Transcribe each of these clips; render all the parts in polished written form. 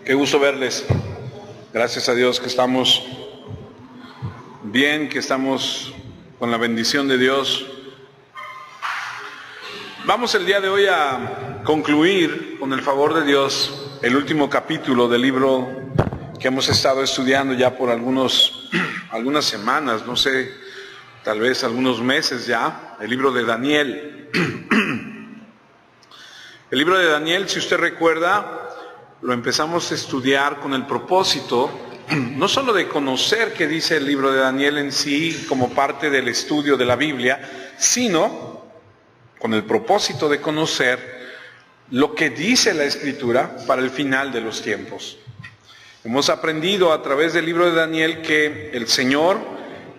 Qué gusto verles. Gracias a Dios que estamos bien, que estamos con la bendición de Dios. Vamos el día de hoy a concluir, con el favor de Dios, el último capítulo del libro que hemos estado estudiando ya por algunas semanas, no sé, tal vez algunos meses ya, el libro de Daniel. El libro de Daniel, si usted recuerda, lo empezamos a estudiar con el propósito, no solo de conocer qué dice el libro de Daniel en sí, como parte del estudio de la Biblia, sino con el propósito de conocer lo que dice la Escritura para el final de los tiempos. Hemos aprendido a través del libro de Daniel que el Señor,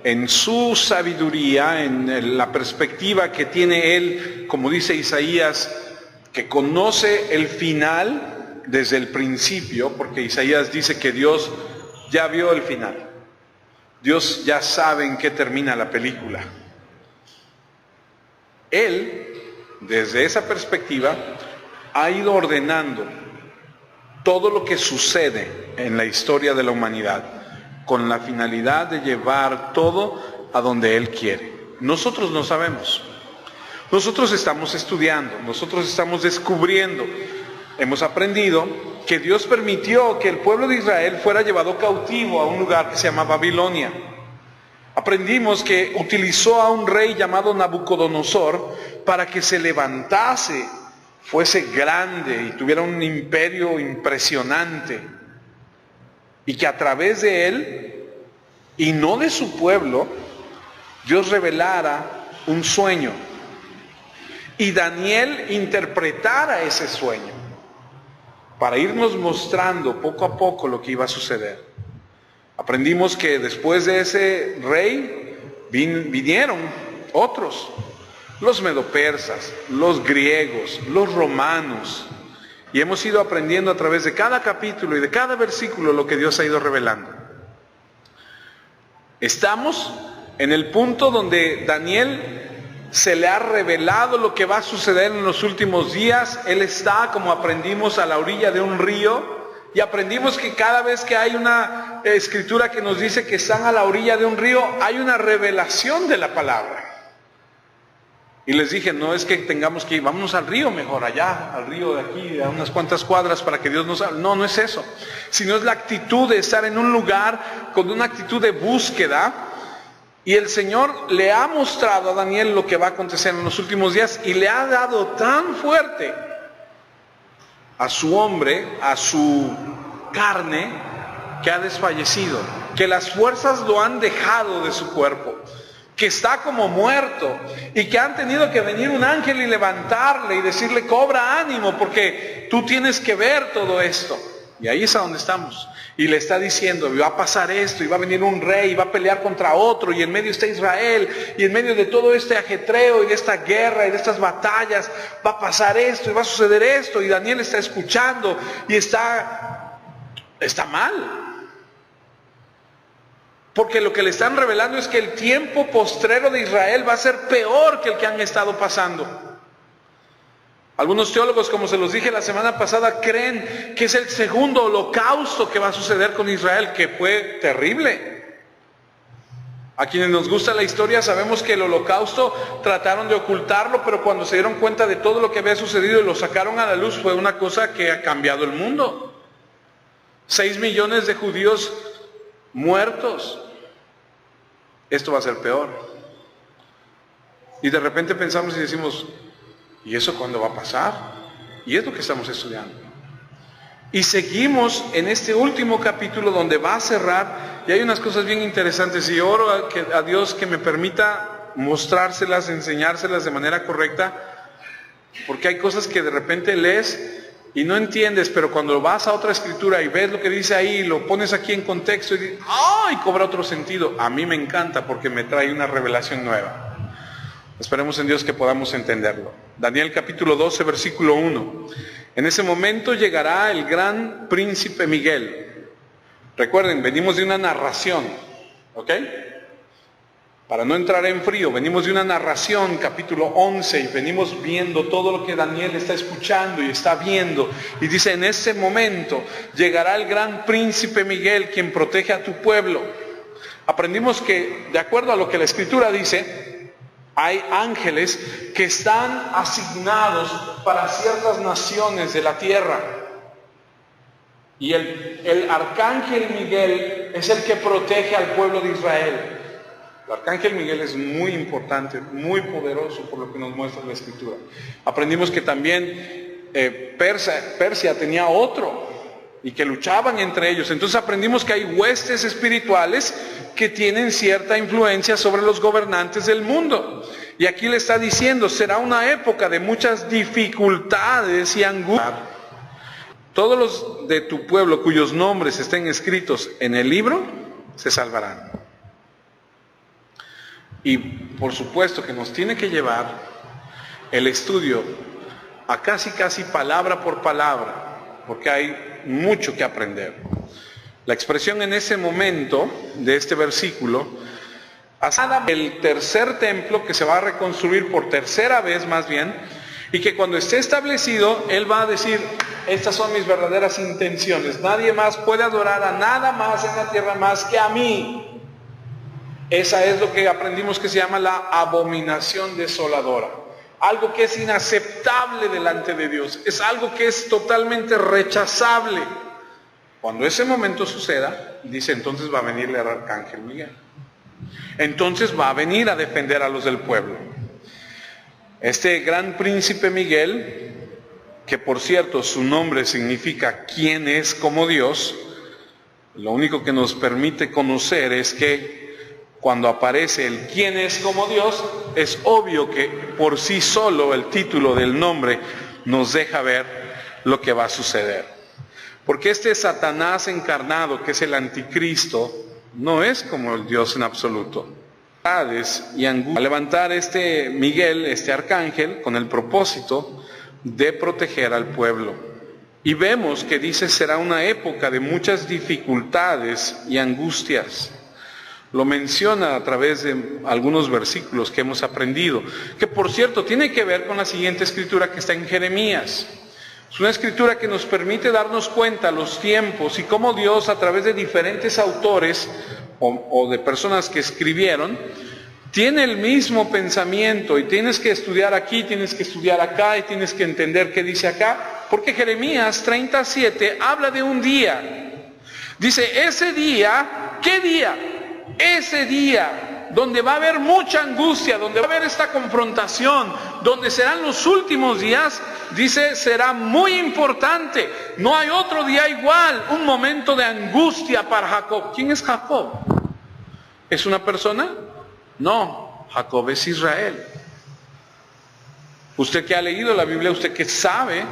en su sabiduría, en la perspectiva que tiene Él, como dice Isaías, que conoce el final desde el principio, porque Isaías dice que Dios ya vio el final. Dios ya sabe en qué termina la película. Él, desde esa perspectiva, ha ido ordenando todo lo que sucede en la historia de la humanidad, con la finalidad de llevar todo a donde Él quiere. Nosotros no sabemos. Nosotros estamos estudiando, nosotros estamos descubriendo. Hemos aprendido que Dios permitió que el pueblo de Israel fuera llevado cautivo a un lugar que se llama Babilonia. Aprendimos que utilizó a un rey llamado Nabucodonosor para que se levantase, fuese grande y tuviera un imperio impresionante. Y que a través de él, y no de su pueblo, Dios revelara un sueño. Y Daniel interpretara ese sueño, para irnos mostrando poco a poco lo que iba a suceder. Aprendimos que después de ese rey vinieron otros, los medopersas, los griegos, los romanos, y hemos ido aprendiendo a través de cada capítulo y de cada versículo lo que Dios ha ido revelando. Estamos en el punto donde Daniel se le ha revelado lo que va a suceder en los últimos días. Él está, como aprendimos, a la orilla de un río, y aprendimos que cada vez que hay una escritura que nos dice que están a la orilla de un río, hay una revelación de la palabra. Y les dije, no es que tengamos que ir, vámonos al río mejor, allá, al río de aquí, a unas cuantas cuadras para que Dios nos hable. No, no es eso, sino es la actitud de estar en un lugar con una actitud de búsqueda. Y el Señor le ha mostrado a Daniel lo que va a acontecer en los últimos días, y le ha dado tan fuerte a su hombre, a su carne, que ha desfallecido, que las fuerzas lo han dejado de su cuerpo, que está como muerto, y que han tenido que venir un ángel y levantarle y decirle: cobra ánimo, porque tú tienes que ver todo esto. Y ahí es a donde estamos. Y le está diciendo: va a pasar esto, y va a venir un rey, y va a pelear contra otro, y en medio está Israel, y en medio de todo este ajetreo y de esta guerra y de estas batallas va a pasar esto y va a suceder esto. Y Daniel está escuchando y está mal, porque lo que le están revelando es que el tiempo postrero de Israel va a ser peor que el que han estado pasando. Algunos teólogos, como se los dije la semana pasada, creen que es el segundo holocausto que va a suceder con Israel, que fue terrible. A quienes nos gusta la historia sabemos que el holocausto trataron de ocultarlo, pero cuando se dieron cuenta de todo lo que había sucedido y lo sacaron a la luz, fue una cosa que ha cambiado el mundo. 6 millones de judíos muertos. Esto va a ser peor. Y de repente pensamos y decimos: ¿y eso cuándo va a pasar? Y es lo que estamos estudiando. Y seguimos en este último capítulo donde va a cerrar, y hay unas cosas bien interesantes, y oro a Dios que me permita mostrárselas, enseñárselas de manera correcta, porque hay cosas que de repente lees y no entiendes, pero cuando vas a otra escritura y ves lo que dice ahí, lo pones aquí en contexto y dices: ¡ay!, cobra otro sentido. A mí me encanta porque me trae una revelación nueva. Esperemos en Dios que podamos entenderlo. Daniel capítulo 12, versículo 1. En ese momento llegará el gran príncipe Miguel. Recuerden, venimos de una narración, ¿ok? Para no entrar en frío, venimos de una narración, capítulo 11, y venimos viendo todo lo que Daniel está escuchando y está viendo. Y dice, en ese momento llegará el gran príncipe Miguel, quien protege a tu pueblo. Aprendimos que, de acuerdo a lo que la Escritura dice, hay ángeles que están asignados para ciertas naciones de la tierra. Y el arcángel Miguel es el que protege al pueblo de Israel. El arcángel Miguel es muy importante, muy poderoso por lo que nos muestra la Escritura. Aprendimos que también Persia tenía otro y que luchaban entre ellos. Entonces aprendimos que hay huestes espirituales que tienen cierta influencia sobre los gobernantes del mundo. Y aquí le está diciendo, será una época de muchas dificultades y angustias. Todos los de tu pueblo cuyos nombres estén escritos en el libro, se salvarán. Y por supuesto que nos tiene que llevar el estudio a casi palabra por palabra, porque hay mucho que aprender. La expresión en ese momento de este versículo, hasta el tercer templo que se va a reconstruir por tercera vez más bien, y que cuando esté establecido, Él va a decir, estas son mis verdaderas intenciones. Nadie más puede adorar a nada más en la tierra más que a mí. Esa es lo que aprendimos que se llama la abominación desoladora. Algo que es inaceptable delante de Dios. Es algo que es totalmente rechazable. Cuando ese momento suceda, dice, entonces va a venir el arcángel Miguel. Entonces va a venir a defender a los del pueblo. Este gran príncipe Miguel, que por cierto su nombre significa quién es como Dios, lo único que nos permite conocer es que cuando aparece el quién es como Dios, es obvio que por sí solo el título del nombre nos deja ver lo que va a suceder. Porque este Satanás encarnado, que es el anticristo, no es como el Dios en absoluto. Y a levantar este Miguel, este arcángel, con el propósito de proteger al pueblo. Y vemos que dice será una época de muchas dificultades y angustias. Lo menciona a través de algunos versículos que hemos aprendido, que por cierto tiene que ver con la siguiente escritura que está en Jeremías. Es una escritura que nos permite darnos cuenta los tiempos y cómo Dios a través de diferentes autores o de personas que escribieron, tiene el mismo pensamiento y tienes que estudiar aquí, tienes que estudiar acá y tienes que entender qué dice acá, porque Jeremías 37 habla de un día. Dice, ese día, ¿qué día? Ese día donde va a haber mucha angustia, donde va a haber esta confrontación, donde serán los últimos días, dice, será muy importante. No hay otro día igual, un momento de angustia para Jacob. ¿Quién es Jacob? ¿Es una persona? No, Jacob es Israel. Usted que ha leído la Biblia, usted que sabe,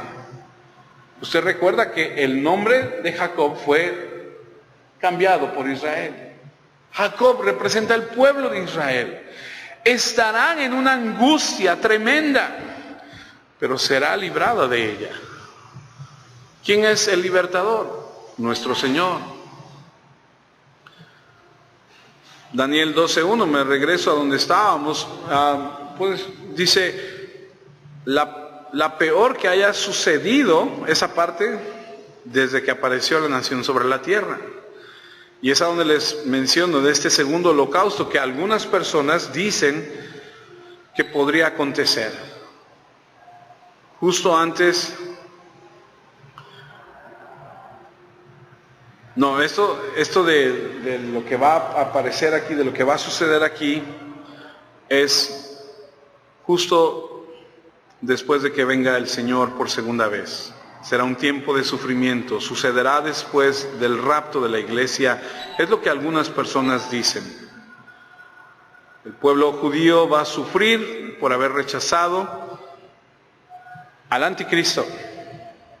usted recuerda que el nombre de Jacob fue cambiado por Israel. Jacob representa el pueblo de Israel. Estarán en una angustia tremenda, pero será librado de ella. ¿Quién es el libertador? Nuestro Señor. Daniel 12:1, me regreso a donde estábamos, pues dice, la peor que haya sucedido, esa parte, desde que apareció la nación sobre la tierra. Y es a donde les menciono de este segundo holocausto que algunas personas dicen que podría acontecer. Justo antes, no, esto de lo que va a aparecer aquí, de lo que va a suceder aquí, es justo después de que venga el Señor por segunda vez. Será un tiempo de sufrimiento, sucederá después del rapto de la iglesia, es lo que algunas personas dicen. El pueblo judío va a sufrir por haber rechazado al anticristo,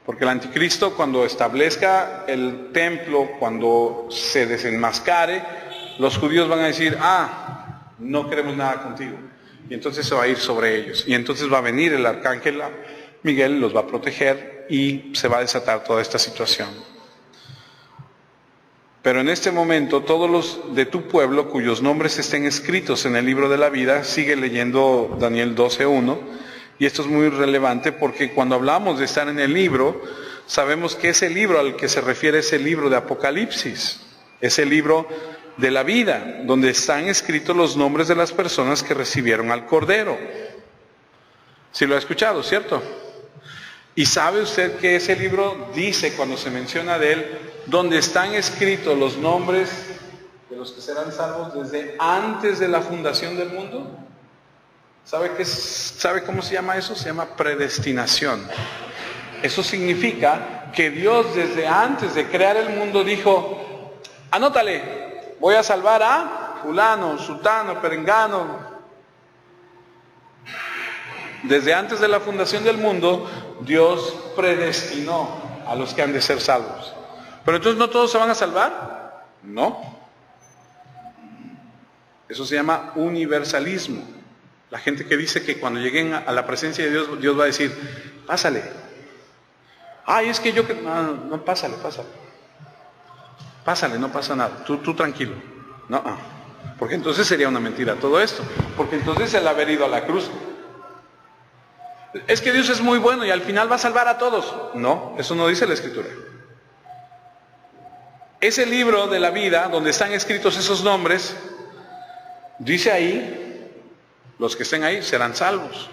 porque el anticristo cuando establezca el templo, cuando se desenmascare, los judíos van a decir, no queremos nada contigo, y entonces se va a ir sobre ellos, y entonces va a venir el arcángel Miguel, los va a proteger, y se va a desatar toda esta situación. Pero en este momento todos los de tu pueblo cuyos nombres estén escritos en el libro de la vida, sigue leyendo Daniel 12:1, y esto es muy relevante porque cuando hablamos de estar en el libro, sabemos que ese libro al que se refiere es el libro de Apocalipsis, es el libro de la vida, donde están escritos los nombres de las personas que recibieron al Cordero. Sí lo ha escuchado, ¿cierto? Y sabe usted que ese libro dice, cuando se menciona de él, donde están escritos los nombres de los que serán salvos desde antes de la fundación del mundo. ¿Sabe cómo se llama eso? Se llama predestinación. Eso significa que Dios desde antes de crear el mundo dijo, anótale, voy a salvar a fulano, sutano, perengano. Desde antes de la fundación del mundo, Dios predestinó a los que han de ser salvos. Pero entonces, ¿no todos se van a salvar? No. Eso se llama universalismo. La gente que dice que cuando lleguen a la presencia de Dios, Dios va a decir, pásale. Ay, es que yo que... No, pásale. Pásale, no pasa nada. Tú tranquilo. No, porque entonces sería una mentira todo esto. Porque entonces el haber ido a la cruz... Es que Dios es muy bueno y al final va a salvar a todos. No, eso no dice la Escritura. Ese libro de la vida, donde están escritos esos nombres, dice ahí, los que estén ahí serán salvos.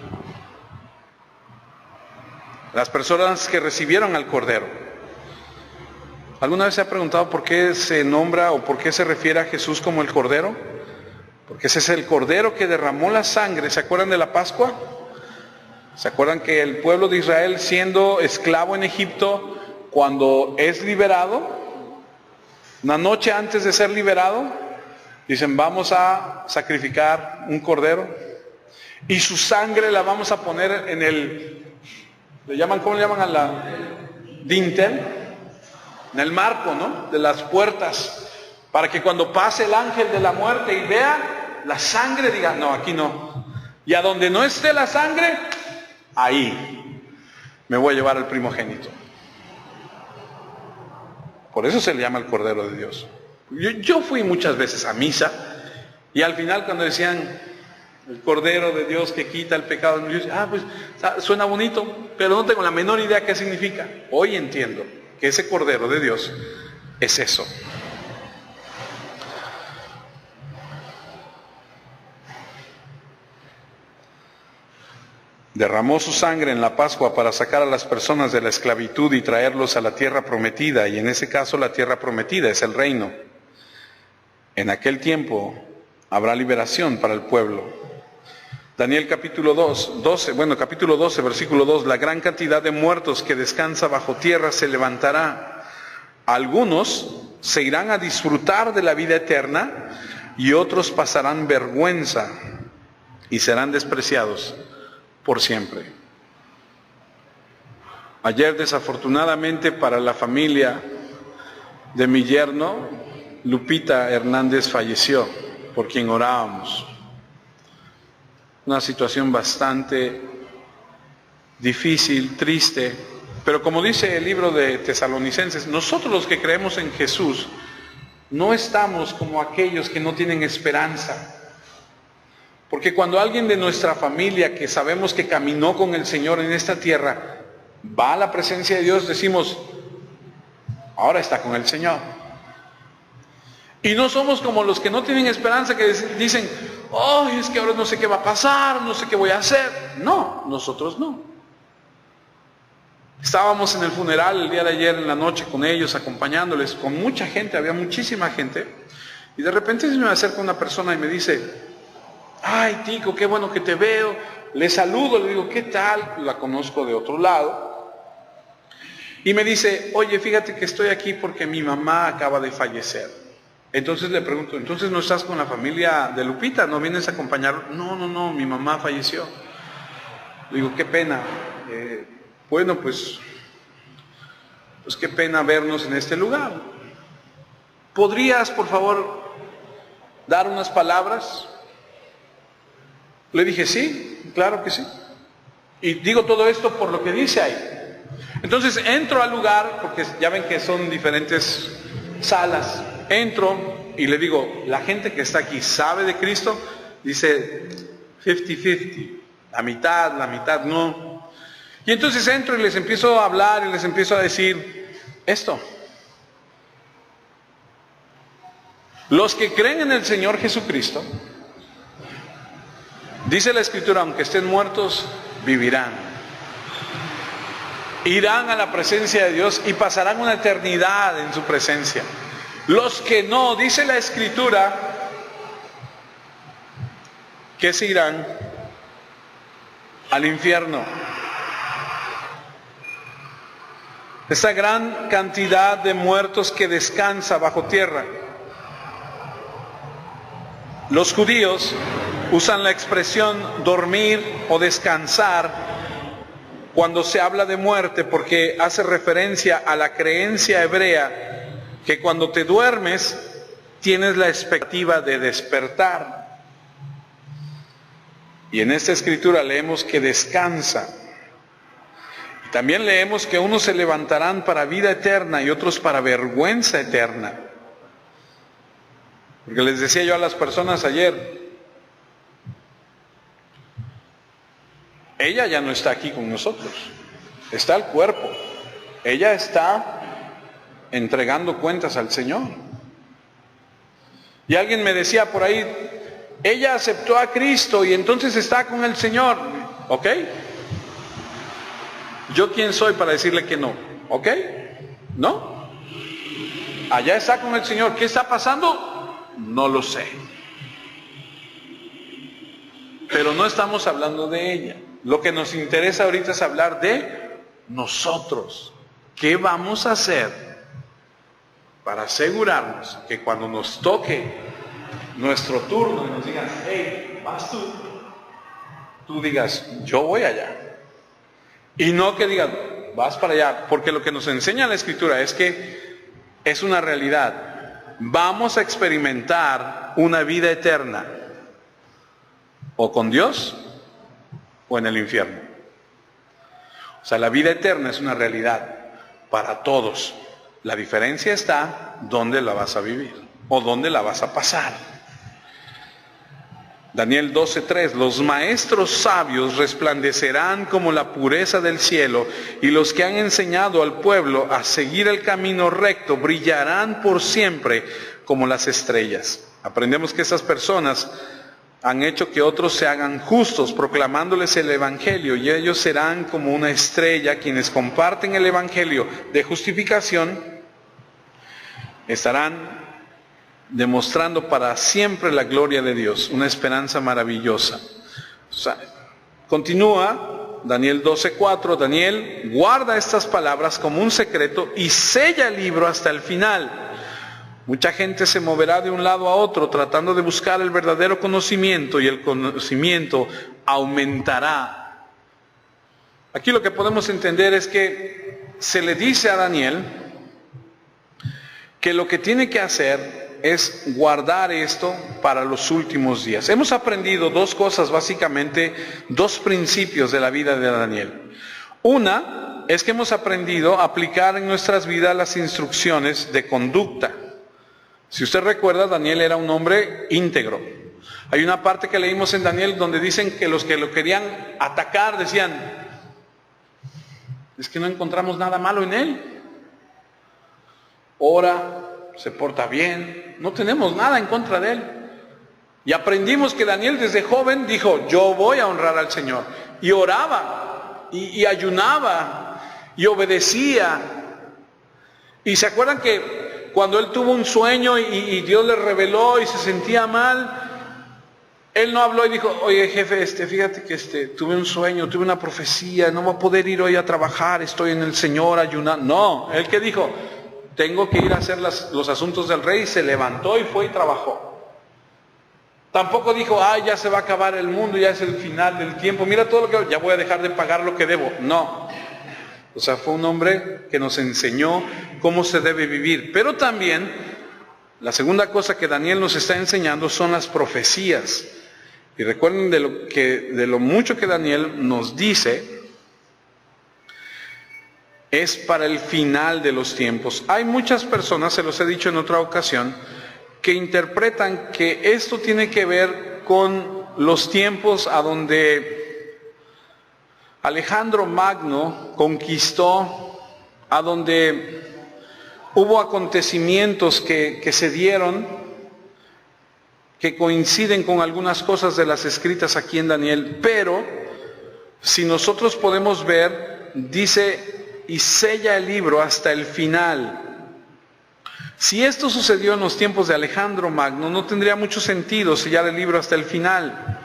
Las personas que recibieron al Cordero. ¿Alguna vez se ha preguntado por qué se nombra o por qué se refiere a Jesús como el Cordero? Porque ese es el Cordero que derramó la sangre. ¿Se acuerdan de la Pascua? ¿Se acuerdan que el pueblo de Israel, siendo esclavo en Egipto, cuando es liberado, una noche antes de ser liberado, dicen, vamos a sacrificar un cordero y su sangre la vamos a poner en el, ¿cómo le llaman a la dintel? En el marco, ¿no? De las puertas, para que cuando pase el ángel de la muerte y vea la sangre, diga, no, aquí no. Y a donde no esté la sangre, ahí me voy a llevar al primogénito. Por eso se le llama el Cordero de Dios. Yo fui muchas veces a misa y al final cuando decían el Cordero de Dios que quita el pecado, yo decía, pues suena bonito, pero no tengo la menor idea qué significa. Hoy entiendo que ese Cordero de Dios es eso. Derramó su sangre en la Pascua para sacar a las personas de la esclavitud y traerlos a la tierra prometida, y en ese caso la tierra prometida es el reino. En aquel tiempo habrá liberación para el pueblo. Daniel capítulo 12, versículo 2, la gran cantidad de muertos que descansa bajo tierra se levantará. Algunos se irán a disfrutar de la vida eterna y otros pasarán vergüenza y serán despreciados por siempre. Ayer, desafortunadamente para la familia de mi yerno, Lupita Hernández falleció, por quien orábamos. Una situación bastante difícil, triste, pero como dice el libro de Tesalonicenses, nosotros los que creemos en Jesús no estamos como aquellos que no tienen esperanza. Porque cuando alguien de nuestra familia que sabemos que caminó con el Señor en esta tierra va a la presencia de Dios, decimos, ahora está con el Señor. Y no somos como los que no tienen esperanza, que dicen, es que ahora no sé qué va a pasar, no sé qué voy a hacer. No, nosotros no. Estábamos en el funeral el día de ayer en la noche con ellos, acompañándoles, con mucha gente, había muchísima gente, y de repente se me acerca una persona y me dice, ay, Tico, qué bueno que te veo. Le saludo, le digo, ¿qué tal? La conozco de otro lado. Y me dice, oye, fíjate que estoy aquí porque mi mamá acaba de fallecer. Entonces le pregunto, ¿entonces no estás con la familia de Lupita? ¿No vienes a acompañar? No, mi mamá falleció. Le digo, qué pena. Bueno, pues qué pena vernos en este lugar. ¿Podrías, por favor, dar unas palabras? Le dije, sí, claro que sí. Y digo todo esto por lo que dice ahí. Entonces entro al lugar, porque ya ven que son diferentes salas. entro y le digo, la gente que está aquí sabe de Cristo, dice 50-50, la mitad no. Y entonces entro y les empiezo a hablar y les empiezo a decir esto. Los que creen en el Señor Jesucristo, dice la Escritura, aunque estén muertos, vivirán. Irán a la presencia de Dios y pasarán una eternidad en su presencia. Los que no, dice la Escritura, que se irán al infierno. Esta gran cantidad de muertos que descansa bajo tierra. Los judíos usan la expresión dormir o descansar cuando se habla de muerte, porque hace referencia a la creencia hebrea que cuando te duermes tienes la expectativa de despertar. Y en esta escritura leemos que descansa. Y también leemos que unos se levantarán para vida eterna y otros para vergüenza eterna. Porque les decía yo a las personas ayer, ella ya no está aquí con nosotros, está el cuerpo, ella está entregando cuentas al Señor. Y alguien me decía por ahí, ella aceptó a Cristo y entonces está con el Señor, ¿ok? ¿Yo quién soy para decirle que no? ¿Ok? ¿No? Allá está con el Señor, ¿qué está pasando? No lo sé. Pero no estamos hablando de ella. Lo que nos interesa ahorita es hablar de nosotros. ¿Qué vamos a hacer para asegurarnos que cuando nos toque nuestro turno y nos digan, hey, vas tú digas, yo voy allá? Y no que digan, vas para allá, porque lo que nos enseña la Escritura es que es una realidad. Vamos a experimentar una vida eterna, o con Dios, o en el infierno. O sea, la vida eterna es una realidad para todos. La diferencia está dónde la vas a vivir, o dónde la vas a pasar. Daniel 12:3, los maestros sabios resplandecerán como la pureza del cielo, y los que han enseñado al pueblo a seguir el camino recto brillarán por siempre como las estrellas. Aprendemos que esas personas han hecho que otros se hagan justos, proclamándoles el Evangelio, y ellos serán como una estrella. Quienes comparten el Evangelio de justificación estarán demostrando para siempre la gloria de Dios, una esperanza maravillosa. O sea, continúa Daniel 12:4, Daniel guarda estas palabras como un secreto y sella el libro hasta el final. Mucha gente se moverá de un lado a otro tratando de buscar el verdadero conocimiento, y el conocimiento aumentará. Aquí lo que podemos entender es que se le dice a Daniel que lo que tiene que hacer es guardar esto para los últimos días. Hemos aprendido dos cosas, básicamente, dos principios de la vida de Daniel. Una es que hemos aprendido a aplicar en nuestras vidas las instrucciones de conducta. Si usted recuerda, Daniel era un hombre íntegro. Hay una parte que leímos en Daniel donde dicen que los que lo querían atacar decían, es que no encontramos nada malo en él. Ora, se porta bien, no tenemos nada en contra de él. Y aprendimos que Daniel desde joven dijo, yo voy a honrar al Señor. Y oraba, y ayunaba, y obedecía. Y se acuerdan que cuando él tuvo un sueño y Dios le reveló y se sentía mal, él no habló y dijo, oye jefe, fíjate que tuve un sueño, tuve una profecía, no voy a poder ir hoy a trabajar, estoy en el Señor ayunando. No, él que dijo, tengo que ir a hacer los asuntos del rey, y se levantó y fue y trabajó. Tampoco dijo, ya se va a acabar el mundo, ya es el final del tiempo, mira todo lo que, ya voy a dejar de pagar lo que debo. No. O sea, fue un hombre que nos enseñó cómo se debe vivir. Pero también, la segunda cosa que Daniel nos está enseñando son las profecías. Y recuerden de lo mucho que Daniel nos dice, es para el final de los tiempos. Hay muchas personas, se los he dicho en otra ocasión, que interpretan que esto tiene que ver con los tiempos a donde Alejandro Magno conquistó, a donde hubo acontecimientos que se dieron, que coinciden con algunas cosas de las escritas aquí en Daniel, pero si nosotros podemos ver, dice, y sella el libro hasta el final. Si esto sucedió en los tiempos de Alejandro Magno, no tendría mucho sentido sellar el libro hasta el final,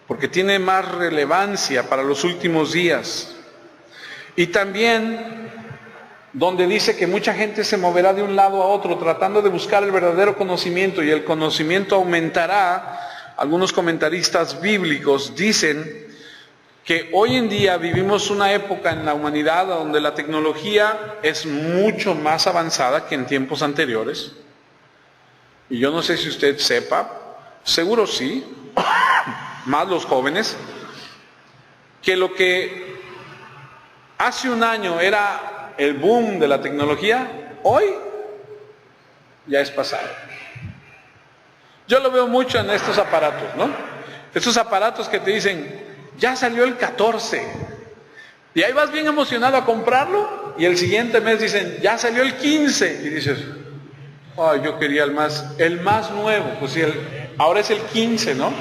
porque tiene más relevancia para los últimos días. Y también donde dice que mucha gente se moverá de un lado a otro tratando de buscar el verdadero conocimiento y el conocimiento aumentará. Algunos comentaristas bíblicos dicen que hoy en día vivimos una época en la humanidad donde la tecnología es mucho más avanzada que en tiempos anteriores. Y yo no sé si usted sepa, seguro sí, más los jóvenes, que lo que hace un año era el boom de la tecnología, hoy ya es pasado. Yo lo veo mucho en estos aparatos, ¿no? Estos aparatos que te dicen, ya salió el 14. Y ahí vas bien emocionado a comprarlo y el siguiente mes dicen, ya salió el 15. Y dices, ay, yo quería el más nuevo. Pues sí, ahora es el 15, ¿no?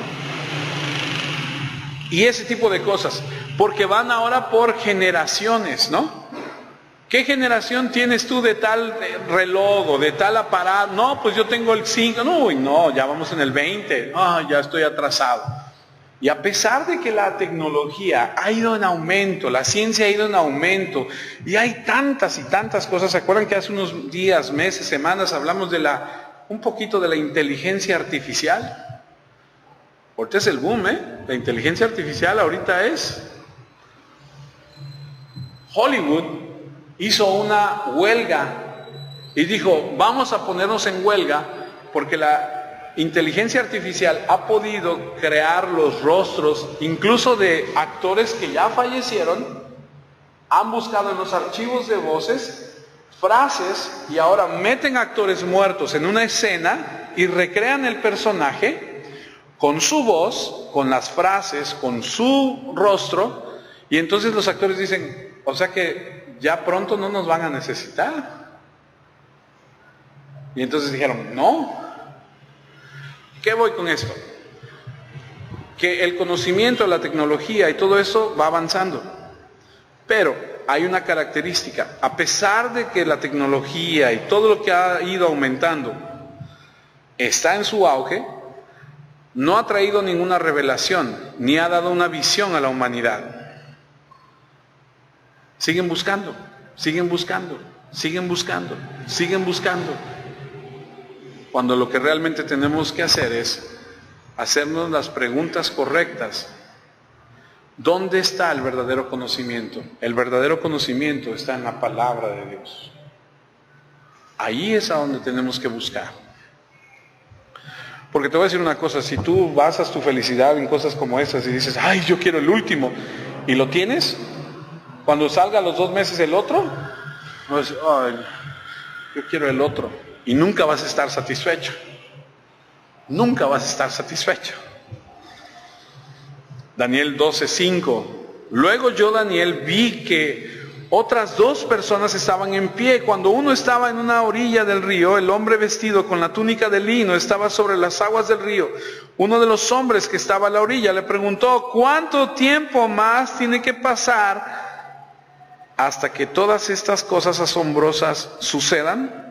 Y ese tipo de cosas. Porque van ahora por generaciones, ¿no? ¿Qué generación tienes tú de tal reloj o de tal aparato? No, pues yo tengo el 5. No, ya vamos en el 20. Ya estoy atrasado. Y a pesar de que la tecnología ha ido en aumento, la ciencia ha ido en aumento, y hay tantas y tantas cosas. ¿Se acuerdan que hace unos días, meses, semanas hablamos de un poquito de la inteligencia artificial? Ahorita es el boom, ¿eh? La inteligencia artificial ahorita es. Hollywood hizo una huelga y dijo, vamos a ponernos en huelga porque la inteligencia artificial ha podido crear los rostros, incluso de actores que ya fallecieron, han buscado en los archivos de voces frases y ahora meten actores muertos en una escena y recrean el personaje con su voz, con las frases, con su rostro, y entonces los actores dicen, o sea que ya pronto no nos van a necesitar. Y entonces dijeron, no. ¿Qué voy con esto? Que el conocimiento de la tecnología y todo eso va avanzando. Pero hay una característica. A pesar de que la tecnología y todo lo que ha ido aumentando está en su auge, no ha traído ninguna revelación, ni ha dado una visión a la humanidad. Siguen buscando, siguen buscando, siguen buscando, siguen buscando. Cuando lo que realmente tenemos que hacer es hacernos las preguntas correctas. ¿Dónde está el verdadero conocimiento? El verdadero conocimiento está en la palabra de Dios. Ahí es a donde tenemos que buscar. Porque te voy a decir una cosa, si tú basas tu felicidad en cosas como esas y dices, ay, yo quiero el último, y lo tienes, cuando salga a los 2 meses el otro, pues, ay, yo quiero el otro. Y nunca vas a estar satisfecho. Nunca vas a estar satisfecho. Daniel 12:5. Luego yo, Daniel, vi que otras 2 personas estaban en pie. Cuando uno estaba en una orilla del río, el hombre vestido con la túnica de lino estaba sobre las aguas del río. Uno de los hombres que estaba a la orilla le preguntó, ¿cuánto tiempo más tiene que pasar hasta que todas estas cosas asombrosas sucedan?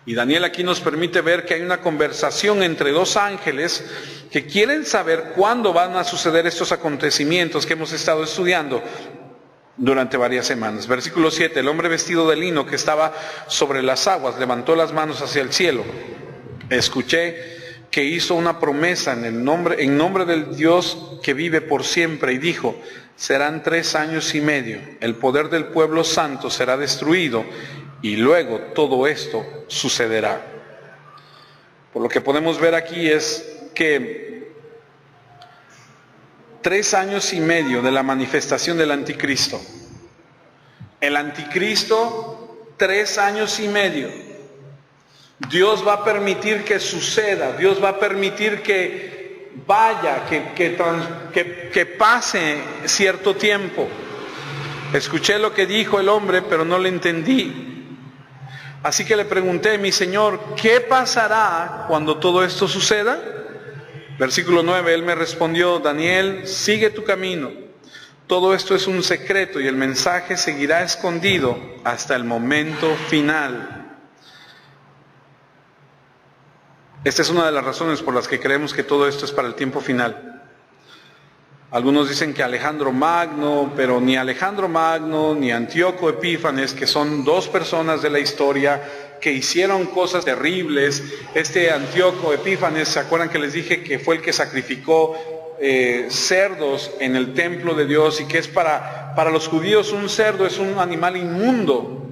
Y Daniel aquí nos permite ver que hay una conversación entre 2 ángeles que quieren saber cuándo van a suceder estos acontecimientos que hemos estado estudiando durante varias semanas. Versículo 7, el hombre vestido de lino que estaba sobre las aguas levantó las manos hacia el cielo. Escuché que hizo una promesa en nombre del Dios que vive por siempre y dijo, serán 3 años y medio, el poder del pueblo santo será destruido y luego todo esto sucederá. Por lo que podemos ver aquí es que 3 años y medio de la manifestación del anticristo. El anticristo, 3 años y medio. Dios va a permitir que suceda, Dios va a permitir que vaya, que pase cierto tiempo. Escuché lo que dijo el hombre, pero no le entendí. Así que le pregunté, mi Señor, ¿qué pasará cuando todo esto suceda? Versículo 9, él me respondió, Daniel, sigue tu camino. Todo esto es un secreto y el mensaje seguirá escondido hasta el momento final. Esta es una de las razones por las que creemos que todo esto es para el tiempo final. Algunos dicen que Alejandro Magno, pero ni Alejandro Magno ni Antíoco Epífanes, que son 2 personas de la historia que hicieron cosas terribles. Este Antíoco Epífanes, ¿se acuerdan que les dije que fue el que sacrificó cerdos en el templo de Dios? Y que es para los judíos un cerdo es un animal inmundo.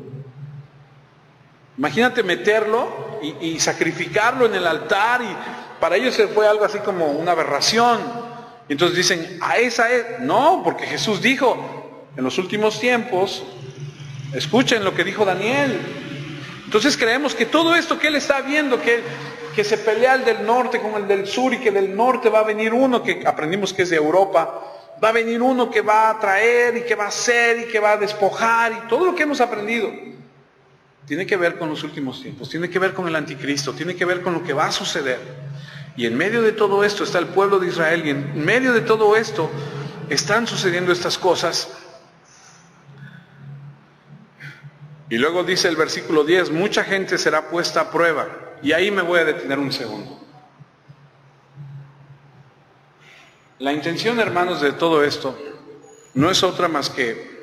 Imagínate meterlo y sacrificarlo en el altar, y para ellos fue algo así como una aberración. Y entonces dicen, ¿a esa es? No, porque Jesús dijo, en los últimos tiempos, escuchen lo que dijo Daniel. Entonces creemos que todo esto que él está viendo, que se pelea el del norte con el del sur, y que del norte va a venir uno, que aprendimos que es de Europa, va a venir uno que va a traer y que va a hacer y que va a despojar, y todo lo que hemos aprendido tiene que ver con los últimos tiempos, tiene que ver con el anticristo, tiene que ver con lo que va a suceder. Y en medio de todo esto está el pueblo de Israel, y en medio de todo esto están sucediendo estas cosas. Y luego dice el versículo 10, mucha gente será puesta a prueba. Y ahí me voy a detener un segundo. La intención, hermanos, de todo esto no es otra más que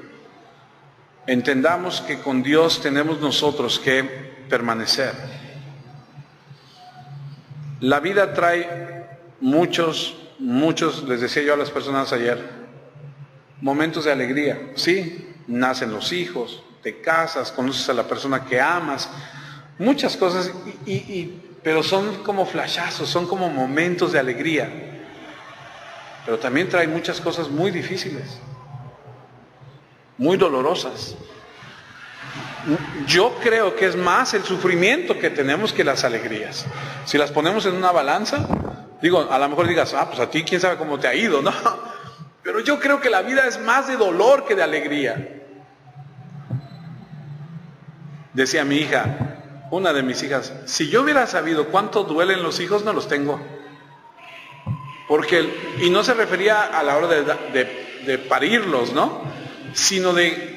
entendamos que con Dios tenemos nosotros que permanecer. La vida trae muchos, les decía yo a las personas ayer, momentos de alegría. Sí, nacen los hijos, te casas, conoces a la persona que amas, muchas cosas, pero son como flashazos, son como momentos de alegría. Pero también trae muchas cosas muy difíciles, muy dolorosas. Yo creo que es más el sufrimiento que tenemos que las alegrías. Si las ponemos en una balanza, digo, a lo mejor digas, pues a ti quién sabe cómo te ha ido, ¿no? Pero yo creo que la vida es más de dolor que de alegría. Decía mi hija, una de mis hijas, si yo hubiera sabido cuánto duelen los hijos, no los tengo. Y no se refería a la hora de parirlos, ¿no? Sino de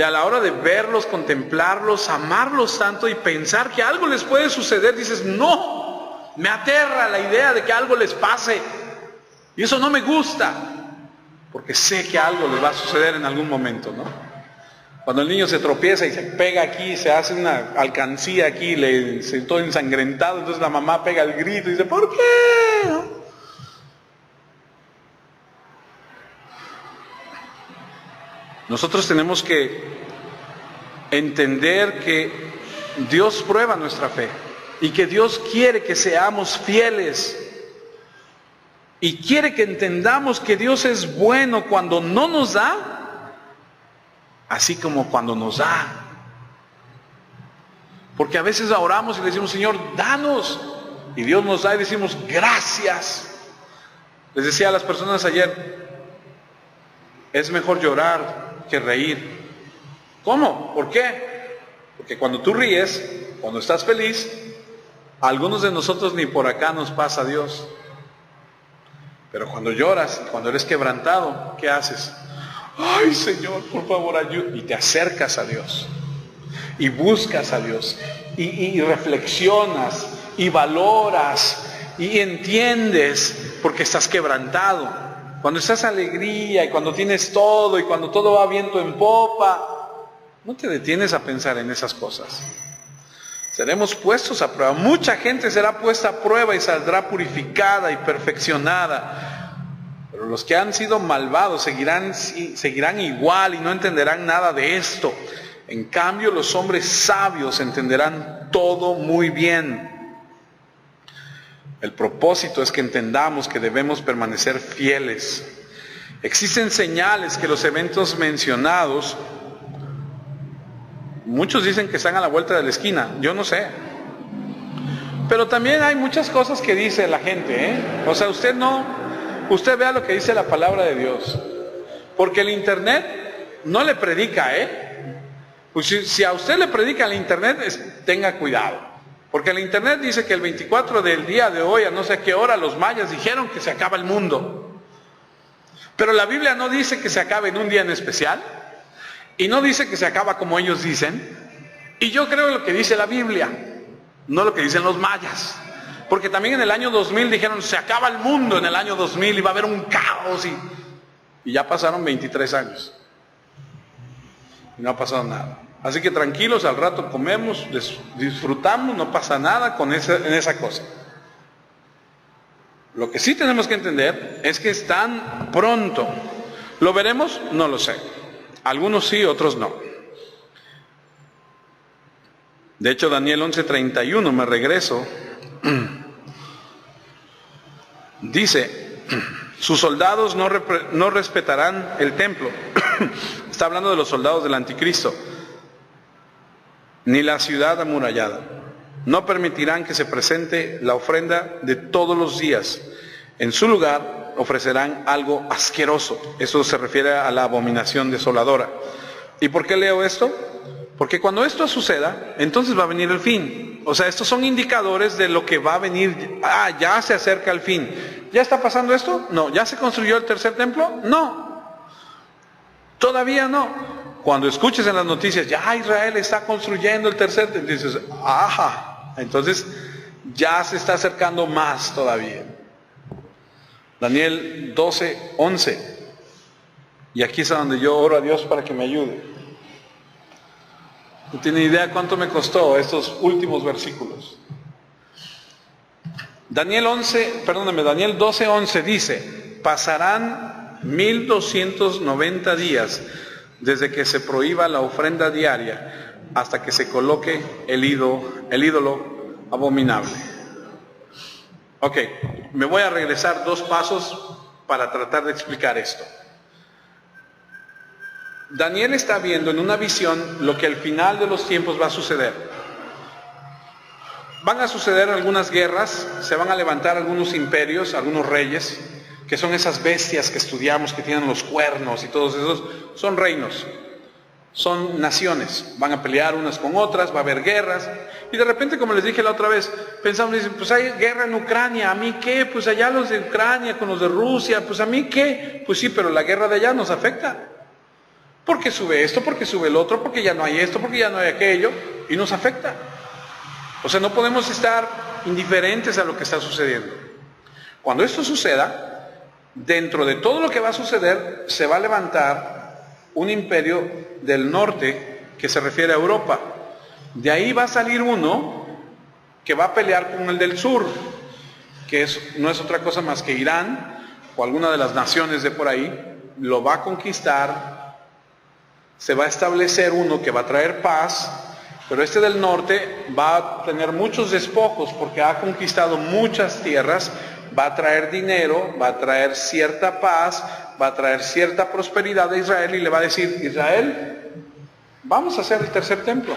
a la hora de verlos, contemplarlos, amarlos tanto y pensar que algo les puede suceder. Dices, no, me aterra la idea de que algo les pase. Y eso no me gusta, porque sé que algo les va a suceder en algún momento, ¿no? Cuando el niño se tropieza y se pega aquí, se hace una alcancía aquí, se todo ensangrentado, entonces la mamá pega el grito y dice, ¿por qué? ¿No? Nosotros tenemos que entender que Dios prueba nuestra fe y que Dios quiere que seamos fieles y quiere que entendamos que Dios es bueno cuando no nos da, así como cuando nos da. Porque a veces oramos y le decimos, Señor, danos, y Dios nos da y decimos, gracias. Les decía a las personas ayer, es mejor llorar que reír. ¿Cómo? ¿Por qué? Porque cuando tú ríes, cuando estás feliz, a algunos de nosotros ni por acá nos pasa Dios. Pero cuando lloras y cuando eres quebrantado, ¿qué haces? Ay, Señor, por favor, ayúdame. Y te acercas a Dios. Y buscas a Dios. Y reflexionas. Y valoras. Y entiendes porque estás quebrantado. Cuando estás alegría y cuando tienes todo y cuando todo va viento en popa, no te detienes a pensar en esas cosas. Seremos puestos a prueba. Mucha gente será puesta a prueba y saldrá purificada y perfeccionada. Pero los que han sido malvados seguirán igual y no entenderán nada de esto. En cambio, los hombres sabios entenderán todo muy bien. El propósito es que entendamos que debemos permanecer fieles. Existen señales que los eventos mencionados, muchos dicen que están a la vuelta de la esquina, yo no sé. Pero también hay muchas cosas que dice la gente, ¿eh? O sea, usted vea lo que dice la palabra de Dios. Porque el internet no le predica, ¿eh? Pues si a usted le predica el internet, tenga cuidado. Porque el internet dice que el 24 del día de hoy, a no sé qué hora, los mayas dijeron que se acaba el mundo. Pero la Biblia no dice que se acabe en un día en especial. Y no dice que se acaba como ellos dicen. Y yo creo lo que dice la Biblia, no lo que dicen los mayas. Porque también en el año 2000 dijeron, se acaba el mundo en el año 2000 y va a haber un caos. Y ya pasaron 23 años. Y no ha pasado nada. Así que tranquilos, al rato comemos, disfrutamos, no pasa nada en esa cosa. Lo que sí tenemos que entender es que están pronto. ¿Lo veremos? No lo sé. Algunos sí, otros no. De hecho, Daniel 11:31, me regreso, dice, sus soldados no respetarán el templo. Está hablando de los soldados del anticristo. Ni la ciudad amurallada. No permitirán que se presente la ofrenda de todos los días. En su lugar ofrecerán algo asqueroso. Eso se refiere a la abominación desoladora. ¿Y por qué leo esto? Porque cuando esto suceda, entonces va a venir el fin. O sea, estos son indicadores de lo que va a venir. Ya se acerca el fin. ¿Ya está pasando esto? No. ¿Ya se construyó el tercer templo? No. Todavía no. Cuando escuches en las noticias, ya Israel está construyendo el tercer templo, dices, entonces ya se está acercando más todavía. Daniel 12:11. Y aquí es a donde yo oro a Dios para que me ayude. No tiene idea cuánto me costó estos últimos versículos. Daniel 12:11 dice, pasarán 1290 días desde que se prohíba la ofrenda diaria hasta que se coloque el ídolo abominable. Ok, me voy a regresar 2 pasos para tratar de explicar esto. Daniel está viendo en una visión lo que al final de los tiempos va a suceder. Van a suceder algunas guerras, se van a levantar algunos imperios, algunos reyes, que son esas bestias que estudiamos, que tienen los cuernos y todos esos, son reinos, son naciones, van a pelear unas con otras, va a haber guerras, y de repente, como les dije la otra vez, pensamos, dicen, pues hay guerra en Ucrania, ¿a mí qué? Pues allá los de Ucrania con los de Rusia, pues ¿a mí qué? Pues sí, pero la guerra de allá nos afecta, porque sube esto, porque sube el otro, porque ya no hay esto, porque ya no hay aquello, y nos afecta. O sea, no podemos estar indiferentes a lo que está sucediendo. Cuando esto suceda, dentro de todo lo que va a suceder, se va a levantar un imperio del norte que se refiere a Europa. De ahí va a salir uno que va a pelear con el del sur, que no es otra cosa más que Irán o alguna de las naciones de por ahí, lo va a conquistar, se va a establecer uno que va a traer paz, pero este del norte va a tener muchos despojos porque ha conquistado muchas tierras, va a traer dinero, va a traer cierta paz, va a traer cierta prosperidad a Israel y le va a decir, Israel, vamos a hacer el tercer templo.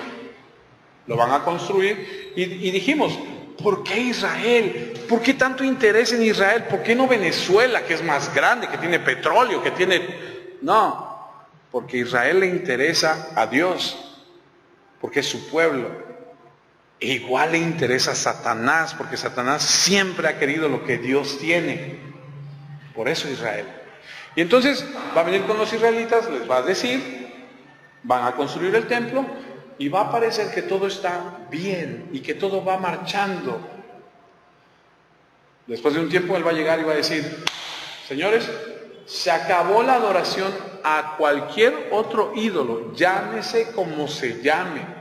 Lo van a construir y dijimos, ¿por qué Israel? ¿Por qué tanto interés en Israel? ¿Por qué no Venezuela, que es más grande, que tiene petróleo, que tiene... No, porque Israel le interesa a Dios, porque es su pueblo. E igual le interesa a Satanás, porque Satanás siempre ha querido lo que Dios tiene. Por eso Israel. Y entonces va a venir con los israelitas, les va a decir, van a construir el templo y va a parecer que todo está bien y que todo va marchando. Después de un tiempo él va a llegar y va a decir, señores, se acabó la adoración a cualquier otro ídolo, llámese como se llame.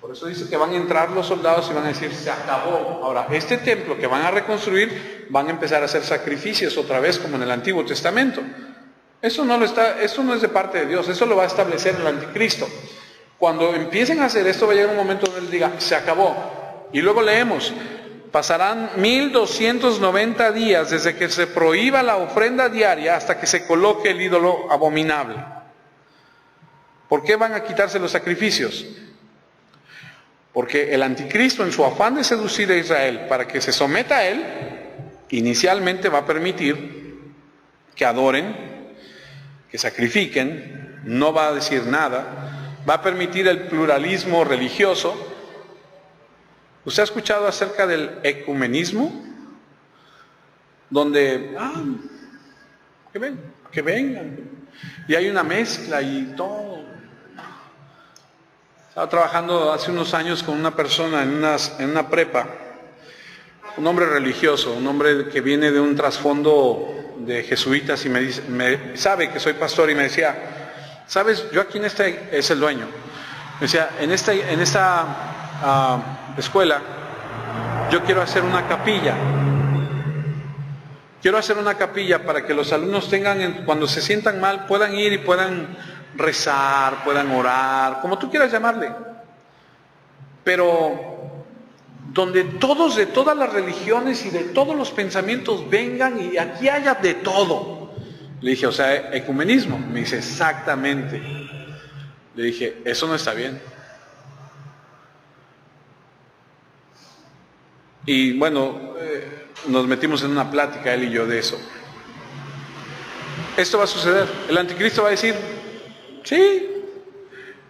Por eso dice que van a entrar los soldados y van a decir, se acabó. Ahora, este templo que van a reconstruir, van a empezar a hacer sacrificios otra vez como en el Antiguo Testamento. Eso no es de parte de Dios, eso lo va a establecer el anticristo. Cuando empiecen a hacer esto, va a llegar un momento donde él diga, se acabó. Y luego leemos, Pasarán 1290 días desde que se prohíba la ofrenda diaria hasta que se coloque el ídolo abominable. ¿Por qué van a quitarse los sacrificios? Porque el anticristo, en su afán de seducir a Israel para que se someta a él, inicialmente va a permitir que adoren, que sacrifiquen, no va a decir nada, va a permitir el pluralismo religioso. ¿Usted ha escuchado acerca del ecumenismo? Donde, que vengan. Y hay una mezcla y todo. Estaba trabajando hace unos años con una persona en una prepa, un hombre religioso, un hombre que viene de un trasfondo de jesuitas y sabe que soy pastor y me decía, ¿sabes? Yo aquí es el dueño. Me decía, en esta escuela, yo quiero hacer una capilla. Quiero hacer una capilla para que los alumnos tengan, cuando se sientan mal, puedan ir y puedan rezar, puedan orar, como tú quieras llamarle. Pero donde todos de todas las religiones y de todos los pensamientos vengan y aquí haya de todo. Le dije, o sea, ecumenismo. Me dice, exactamente. Le dije, eso no está bien. Y bueno, nos metimos en una plática él y yo de eso. Esto va a suceder. El anticristo va a decir, sí,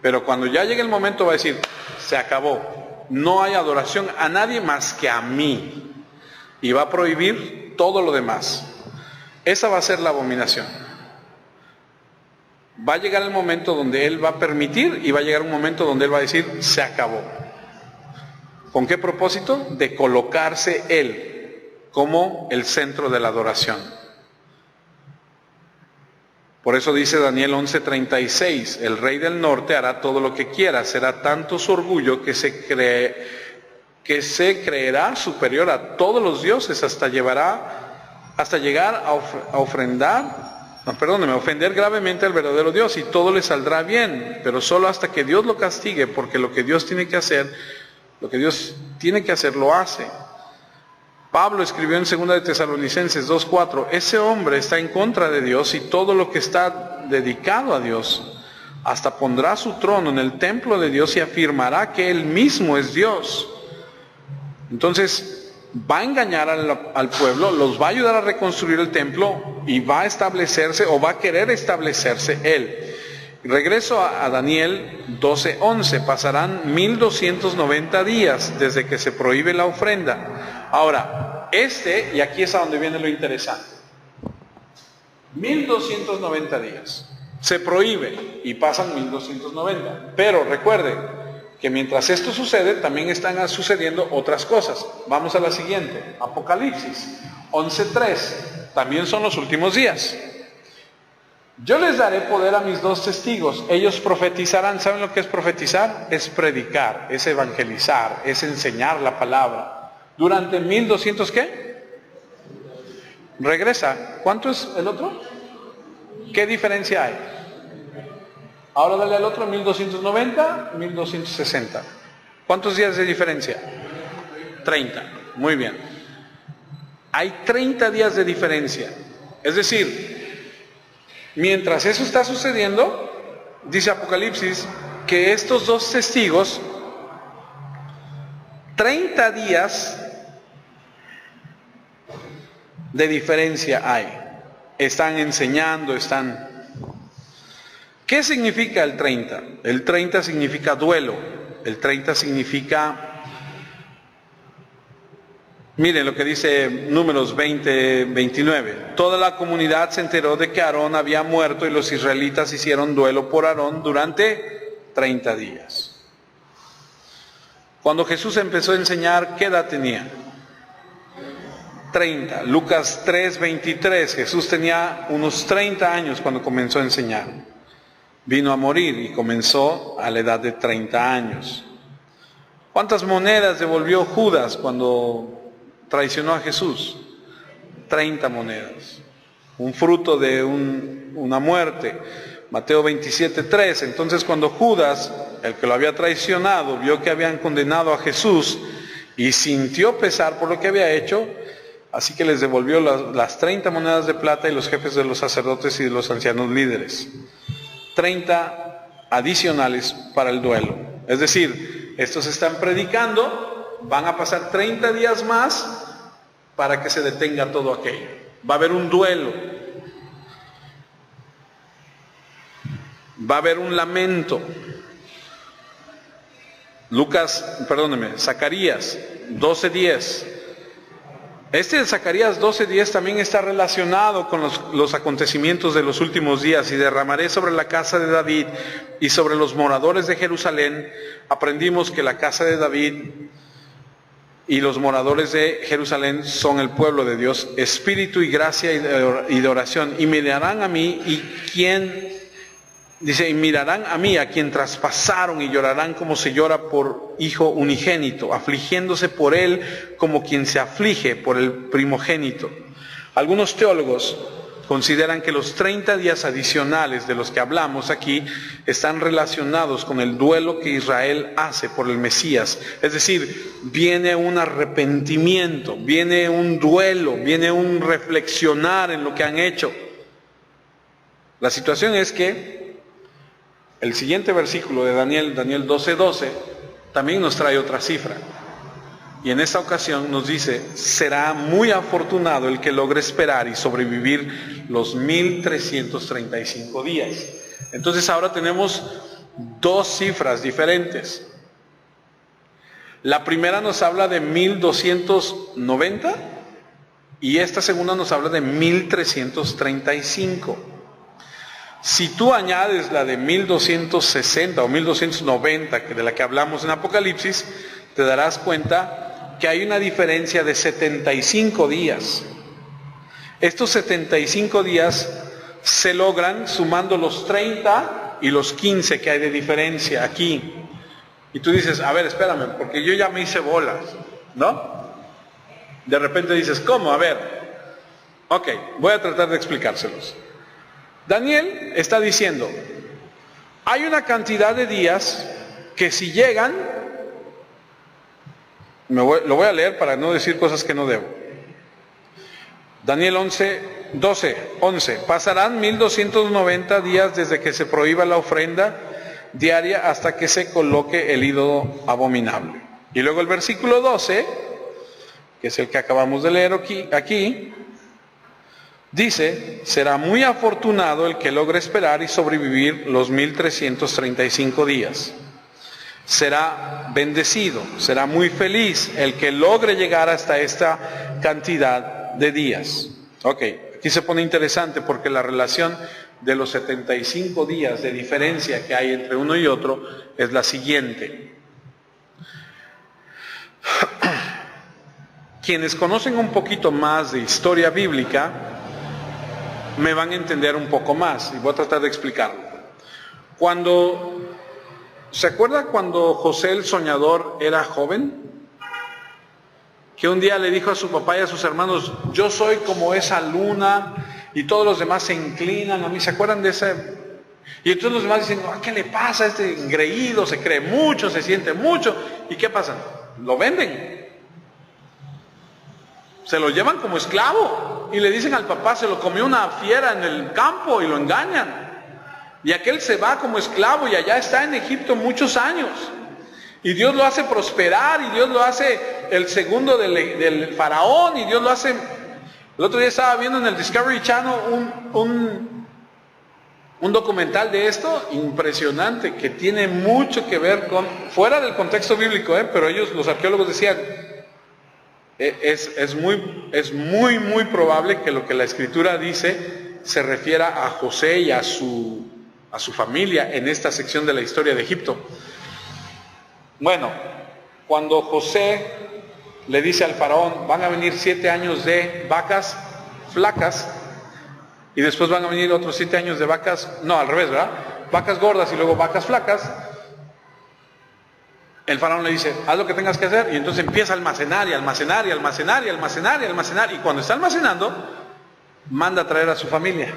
pero cuando ya llegue el momento va a decir, se acabó. No hay adoración a nadie más que a mí. Y va a prohibir todo lo demás. Esa va a ser la abominación. Va a llegar el momento donde él va a permitir y va a llegar un momento donde él va a decir, se acabó. ¿Con qué propósito? De colocarse él como el centro de la adoración. Por eso dice Daniel 11:36, el rey del norte hará todo lo que quiera, será tanto su orgullo que se creerá superior a todos los dioses hasta llegar a ofender gravemente al verdadero Dios, y todo le saldrá bien, pero solo hasta que Dios lo castigue, porque lo que Dios tiene que hacer lo hace. Pablo escribió en 2 de Tesalonicenses 2:4, ese hombre está en contra de Dios y todo lo que está dedicado a Dios, hasta pondrá su trono en el templo de Dios y afirmará que él mismo es Dios. Entonces va a engañar al pueblo, los va a ayudar a reconstruir el templo y va a establecerse o va a querer establecerse él. Regreso a Daniel 12:11, pasarán 1290 días desde que se prohíbe la ofrenda. Ahora, y aquí es a donde viene lo interesante, 1290 días, se prohíbe y pasan 1290, pero recuerde que mientras esto sucede, también están sucediendo otras cosas. Vamos a la siguiente, Apocalipsis 11:3, también son los últimos días. Yo les daré poder a mis 2 testigos, ellos profetizarán. ¿Saben lo que es profetizar? Es predicar, es evangelizar, es enseñar la palabra. Durante 1200, ¿qué? Regresa. ¿Cuánto es el otro? ¿Qué diferencia hay? Ahora dale al otro, 1290, 1260. ¿Cuántos días de diferencia? 30. Muy bien. Hay 30 días de diferencia. Es decir, mientras eso está sucediendo, dice Apocalipsis, que estos 2 testigos, 30 días de diferencia hay. Están enseñando, ¿Qué significa el 30? El 30 significa duelo. El 30 significa... Miren lo que dice Números 20:29. Toda la comunidad se enteró de que Aarón había muerto y los israelitas hicieron duelo por Aarón durante 30 días. Cuando Jesús empezó a enseñar, ¿qué edad tenía? 30. Lucas 3:23. Jesús tenía unos 30 años cuando comenzó a enseñar. Vino a morir y comenzó a la edad de 30 años. ¿Cuántas monedas devolvió Judas cuando traicionó a Jesús? 30 monedas. Un fruto de una muerte. Mateo 27:3. Entonces cuando Judas, el que lo había traicionado, vio que habían condenado a Jesús y sintió pesar por lo que había hecho, así que les devolvió las 30 monedas de plata y los jefes de los sacerdotes y de los ancianos líderes. 30 adicionales para el duelo. Es decir, estos están predicando, van a pasar 30 días más para que se detenga todo aquello. Va a haber un duelo. Va a haber un lamento. Zacarías 12:10. Este de Zacarías 12:10 también está relacionado con los acontecimientos de los últimos días. Y derramaré sobre la casa de David y sobre los moradores de Jerusalén. Aprendimos que la casa de David y los moradores de Jerusalén son el pueblo de Dios, espíritu y gracia y de oración. Y mirarán a mí y mirarán a mí, a quien traspasaron, y llorarán como se llora por hijo unigénito, afligiéndose por él como quien se aflige por el primogénito. Algunos teólogos consideran que los 30 días adicionales de los que hablamos aquí están relacionados con el duelo que Israel hace por el Mesías. Es decir, viene un arrepentimiento, viene un duelo, viene un reflexionar en lo que han hecho. La situación es que el siguiente versículo de Daniel 12:12, también nos trae otra cifra. Y en esta ocasión nos dice: será muy afortunado el que logre esperar y sobrevivir los 1335 días. Entonces ahora tenemos dos cifras diferentes. La primera nos habla de 1290 y esta segunda nos habla de 1335. Si tú añades la de 1260 o 1290, de la que hablamos en Apocalipsis, te darás cuenta que hay una diferencia de 75 días. Estos 75 días se logran sumando los 30 y los 15 que hay de diferencia aquí. Y tú dices, a ver, espérame, porque yo ya me hice bolas, ¿no? De repente dices, ¿cómo? A ver. Ok, voy a tratar de explicárselos. Daniel está diciendo, hay una cantidad de días que si llegan, lo voy a leer para no decir cosas que no debo. Daniel 11, pasarán 1290 días desde que se prohíba la ofrenda diaria hasta que se coloque el ídolo abominable. Y luego el versículo 12, que es el que acabamos de leer aquí, dice: será muy afortunado el que logre esperar y sobrevivir los 1335 días. Será bendecido, será muy feliz el que logre llegar hasta esta cantidad de días. Ok, aquí se pone interesante porque la relación de los 75 días de diferencia que hay entre uno y otro es la siguiente. Quienes conocen un poquito más de historia bíblica me van a entender un poco más y voy a tratar de explicarlo. ¿Se acuerda cuando José el soñador era joven? Que un día le dijo a su papá y a sus hermanos: yo soy como esa luna y todos los demás se inclinan a mí. ¿Se acuerdan de ese? Y entonces los demás dicen: ¿qué le pasa a este engreído? Se cree mucho, se siente mucho. ¿Y qué pasa? Lo venden. Se lo llevan como esclavo y le dicen al papá: se lo comió una fiera en el campo, y lo engañan. Y aquel se va como esclavo y allá está en Egipto muchos años. Y Dios lo hace prosperar, y Dios lo hace el segundo del faraón, y Dios lo hace... El otro día estaba viendo en el Discovery Channel un documental de esto impresionante, que tiene mucho que ver con, fuera del contexto bíblico, pero ellos, los arqueólogos, decían, es muy probable que lo que la Escritura dice se refiera a José y a su familia en esta sección de la historia de Egipto. Bueno, cuando José le dice al faraón: van a venir 7 años de vacas flacas y después van a venir otros 7 años de vacas, no, al revés, ¿verdad? Vacas gordas y luego vacas flacas. El faraón le dice: haz lo que tengas que hacer, y entonces empieza a almacenar y almacenar y almacenar y almacenar y almacenar, y cuando está almacenando, manda a traer a su familia.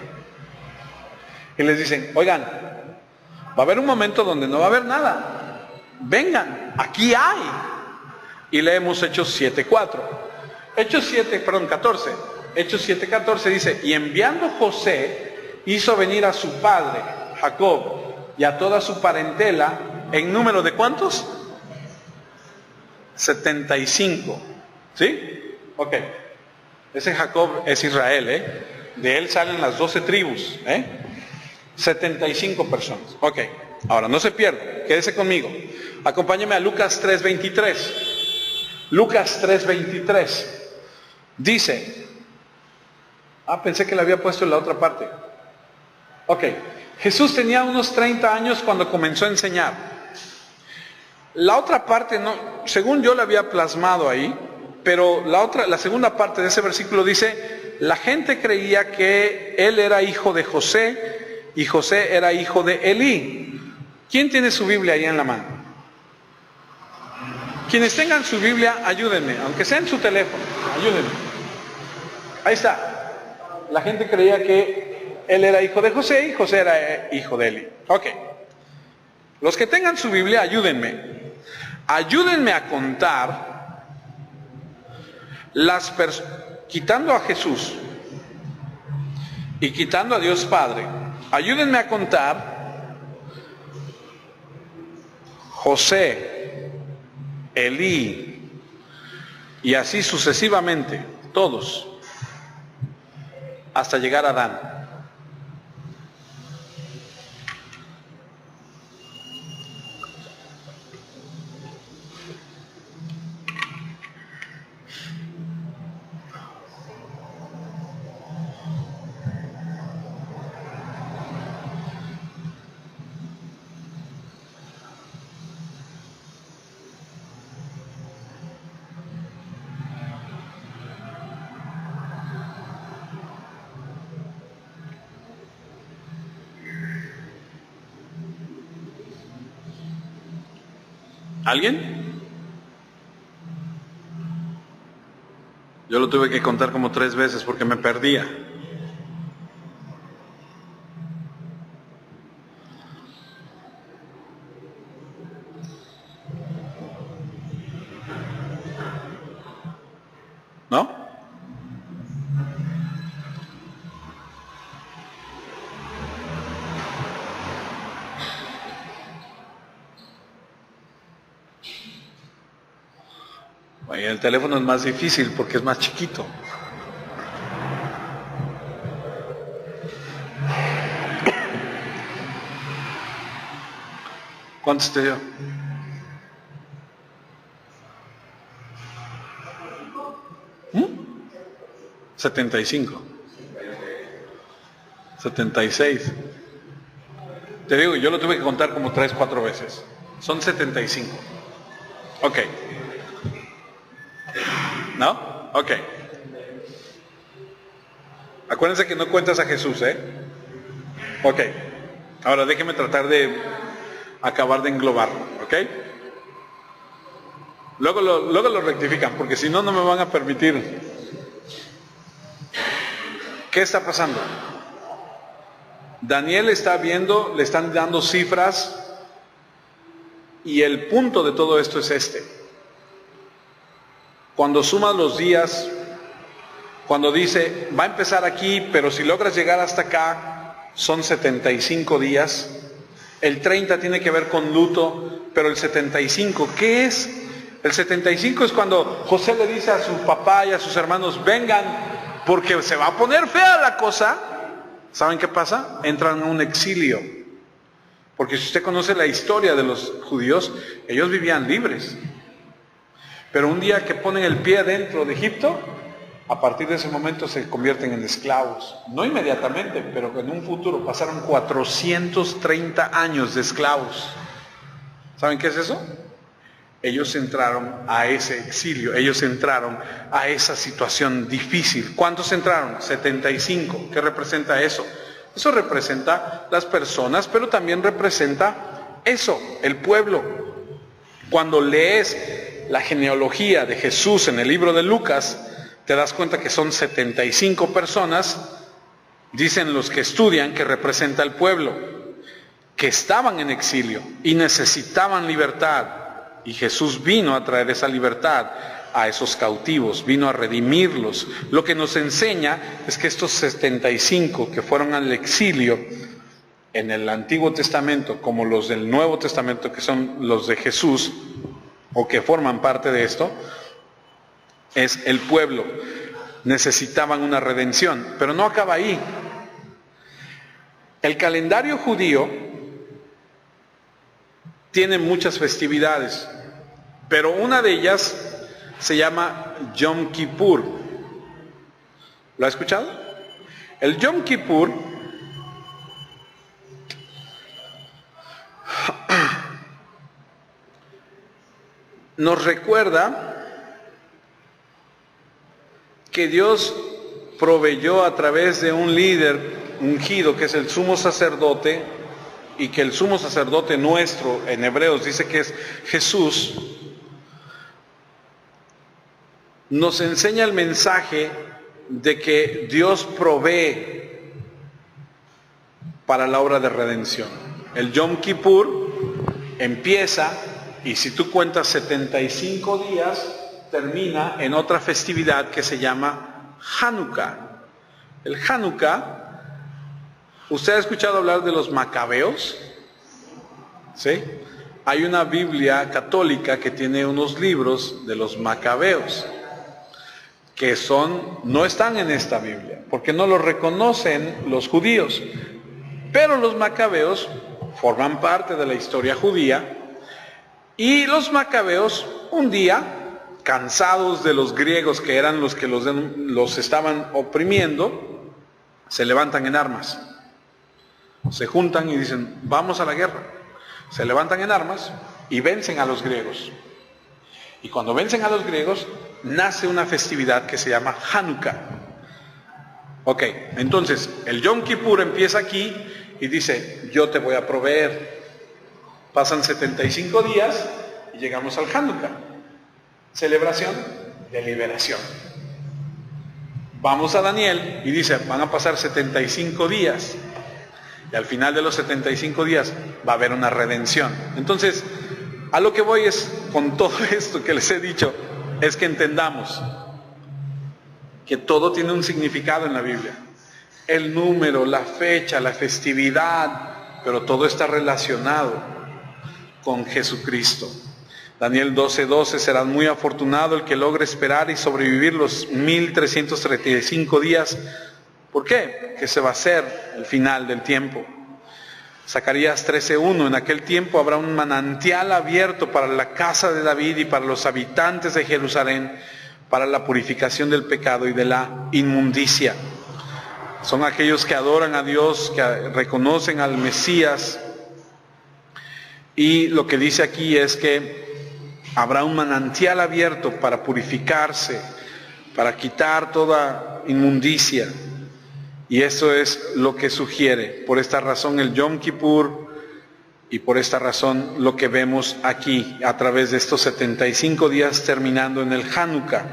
Y les dicen: oigan, va a haber un momento donde no va a haber nada. Vengan, aquí hay. Y leemos Hechos 7:4. Hechos 14. Hechos 7:14 dice, y enviando José, hizo venir a su padre, Jacob, y a toda su parentela, en número de ¿cuántos? 75. ¿Sí? Ok. Ese Jacob es Israel, ¿eh? De él salen las 12 tribus, 75 personas. Ok. Ahora, no se pierda, quédese conmigo. Acompáñeme a Lucas 3:23. Lucas 3:23. Dice, pensé que le había puesto en la otra parte. Ok. Jesús tenía unos 30 años cuando comenzó a enseñar. La otra parte, no, según yo la había plasmado ahí, pero la segunda parte de ese versículo dice, la gente creía que él era hijo de José y José era hijo de Elí. ¿Quién tiene su Biblia ahí en la mano? Quienes tengan su Biblia, ayúdenme, aunque sea en su teléfono, ayúdenme. Ahí está. La gente creía que él era hijo de José y José era hijo de Elí. Ok. Los que tengan su Biblia, ayúdenme. Ayúdenme a contar quitando a Jesús y quitando a Dios Padre, ayúdenme a contar José, Elí y así sucesivamente, todos, hasta llegar a Adán. ¿Alguien? Yo lo tuve que contar como 3 veces porque me perdía. ¿No? Y el teléfono es más difícil porque es más chiquito. ¿Cuántos te dio? ¿Mm? 75. 76. Te digo, yo lo tuve que contar como 3, 4 veces. Son 75. Ok. ¿No? Ok. Acuérdense que no cuentas a Jesús, ¿eh? Ok. Ahora déjenme tratar de acabar de englobarlo, ¿ok? Luego lo rectifican, porque si no, no me van a permitir. ¿Qué está pasando? Daniel está viendo, le están dando cifras, y el punto de todo esto es este. Cuando sumas los días, cuando dice, va a empezar aquí, pero si logras llegar hasta acá, son 75 días. El 30 tiene que ver con luto, pero el 75, ¿qué es? El 75 es cuando José le dice a su papá y a sus hermanos, vengan, porque se va a poner fea la cosa. ¿Saben qué pasa? Entran a un exilio. Porque si usted conoce la historia de los judíos, ellos vivían libres. Pero un día que ponen el pie dentro de Egipto, a partir de ese momento se convierten en esclavos. No inmediatamente, pero en un futuro pasaron 430 años de esclavos. ¿Saben qué es eso? Ellos entraron a ese exilio, ellos entraron a esa situación difícil. ¿Cuántos entraron? 75. ¿Qué representa eso? Eso representa las personas, pero también representa eso, el pueblo. Cuando lees la genealogía de Jesús en el libro de Lucas, te das cuenta que son 75 personas, dicen los que estudian, que representa el pueblo, que estaban en exilio y necesitaban libertad. Y Jesús vino a traer esa libertad a esos cautivos, vino a redimirlos. Lo que nos enseña es que estos 75 que fueron al exilio en el Antiguo Testamento, como los del Nuevo Testamento, que son los de Jesús, o que forman parte de esto, es el pueblo. Necesitaban una redención, pero no acaba ahí. El calendario judío tiene muchas festividades, pero una de ellas se llama Yom Kippur. ¿Lo ha escuchado? El Yom Kippur nos recuerda que Dios proveyó a través de un líder ungido que es el sumo sacerdote, y que el sumo sacerdote nuestro en Hebreos dice que es Jesús, nos enseña el mensaje de que Dios provee para la obra de redención. El Yom Kippur empieza, y si tú cuentas 75 días, termina en otra festividad que se llama Hanukkah. El Hanukkah, ¿usted ha escuchado hablar de los macabeos? ¿Sí? Hay una Biblia católica que tiene unos libros de los macabeos, que no están en esta Biblia, porque no los reconocen los judíos. Pero los macabeos forman parte de la historia judía, y los macabeos un día, cansados de los griegos que eran los que los estaban oprimiendo, se levantan en armas. Se juntan y dicen, vamos a la guerra. Se levantan en armas y vencen a los griegos. Y cuando vencen a los griegos, nace una festividad que se llama Hanukkah. Ok, entonces el Yom Kippur empieza aquí y dice, yo te voy a proveer. Pasan 75 días y llegamos al Hanukkah. Celebración de liberación. Vamos a Daniel y dice, van a pasar 75 días. Y al final de los 75 días va a haber una redención. Entonces, a lo que voy es, con todo esto que les he dicho, es que entendamos que todo tiene un significado en la Biblia. El número, la fecha, la festividad, pero todo está relacionado con Jesucristo. Daniel 12:12, será muy afortunado el que logre esperar y sobrevivir los 1335 días. ¿Por qué? Que se va a hacer el final del tiempo. Zacarías 13:1, en aquel tiempo habrá un manantial abierto para la casa de David y para los habitantes de Jerusalén, para la purificación del pecado y de la inmundicia. Son aquellos que adoran a Dios, que reconocen al Mesías. Y lo que dice aquí es que habrá un manantial abierto para purificarse, para quitar toda inmundicia. Y eso es lo que sugiere, por esta razón el Yom Kippur, y por esta razón lo que vemos aquí a través de estos 75 días terminando en el Hanukkah.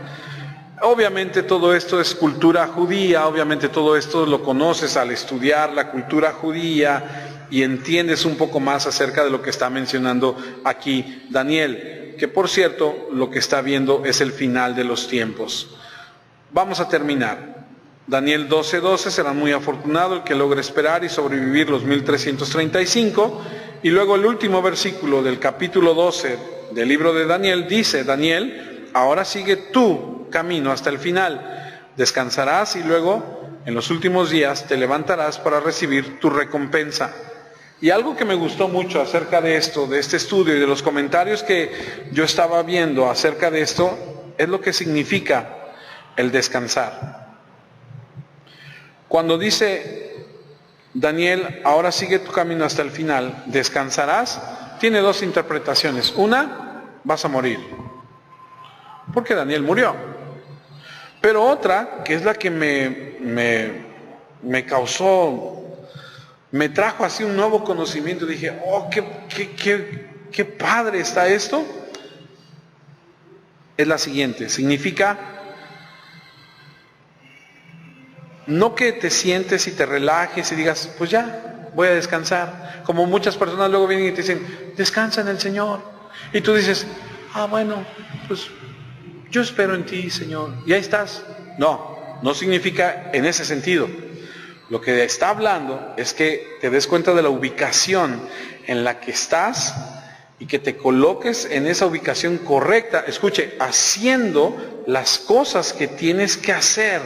Obviamente todo esto es cultura judía, obviamente todo esto lo conoces al estudiar la cultura judía y entiendes un poco más acerca de lo que está mencionando aquí Daniel, que por cierto lo que está viendo es el final de los tiempos. Vamos a terminar. Daniel 12:12, será muy afortunado el que logre esperar y sobrevivir los 1335. Y luego el último versículo del capítulo 12 del libro de Daniel dice, Daniel, ahora sigue tu camino hasta el final. Descansarás y luego en los últimos días te levantarás para recibir tu recompensa. Y algo que me gustó mucho acerca de esto, de este estudio y de los comentarios que yo estaba viendo acerca de esto, es lo que significa el descansar. Cuando dice Daniel, ahora sigue tu camino hasta el final, descansarás, tiene dos interpretaciones. Una, vas a morir, porque Daniel murió. Pero otra, que es la que me causó, me trajo así un nuevo conocimiento, dije, oh, qué padre está esto, es la siguiente, significa no que te sientes y te relajes y digas, pues ya, voy a descansar. Como muchas personas luego vienen y te dicen, descansa en el Señor. Y tú dices, bueno, pues yo espero en ti, Señor. Y ahí estás. No significa en ese sentido. Lo que está hablando es que te des cuenta de la ubicación en la que estás y que te coloques en esa ubicación correcta. Escuche, haciendo las cosas que tienes que hacer.